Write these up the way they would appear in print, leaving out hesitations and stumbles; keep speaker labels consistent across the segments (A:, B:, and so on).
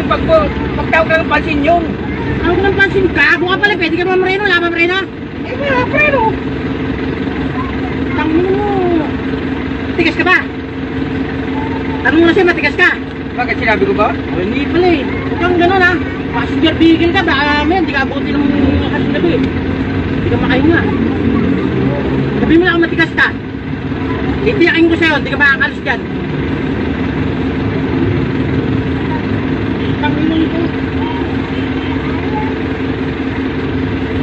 A: Pagtawag ka ng pansin yun.
B: Tawag ng pansin ka? Kung ka pala, pwede ka mamreno, wala ba mreno?
A: Eh, wala, pero.
B: Tangin mo. Matigas ka ba? Tanong mo na siya, matigas ka?
A: Bakit sinabi ko ba?
B: Oh, hindi pala eh. Huwag kang gano'n ha. Passenger vehicle ka, baka hindi ka abuti ng kasing gabi. Hindi ka makahinga. Sabi mo na kung matigas ka. Itiyakin ko sa'yo, hindi ka makakalis dyan. Tangin mo ito.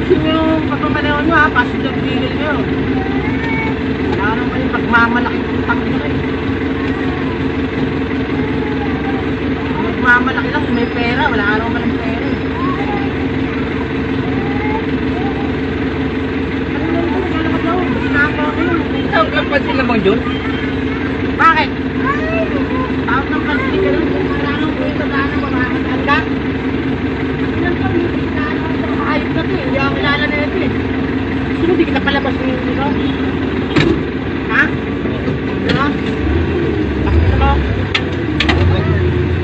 B: Kasi yung pagpapanayon nyo ha, passenger vehicle nyo. Wala naman yung pagmamalaki ng tangin mo eh. Mamalaki lang kung may pera, wala ka naman ng pera eh. Ano lang ito? Kala ka daw, sinapa ako yun.
A: Tawag ka ng pansin lamang yun?
B: Bakit? Tawag ng pansin ka lang, kung maraming po ito daan ang mamamataan ka. Ilan pa, hindi ka daan ako sa makahayop na ito eh, hindi ako kilala na ito eh. Gusto mo, di kita palabas ng ito? Ha? Ano? Bakit mo?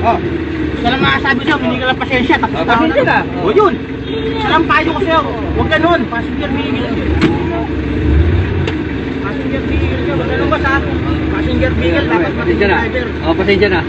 A: Oh.
B: Isa lang makasabi sa'yo, hindi ka lang pasensya, tapos
A: Oh, pasensya ka.
B: O yun! Isa lang payo ko sa'yo, huwag ganun, passenger vehicle yun. Passenger vehicle yun, huwag ganun ba sa passenger vehicle, dapat
A: Pasensya na.
B: driver.
A: Oh, pasensya na.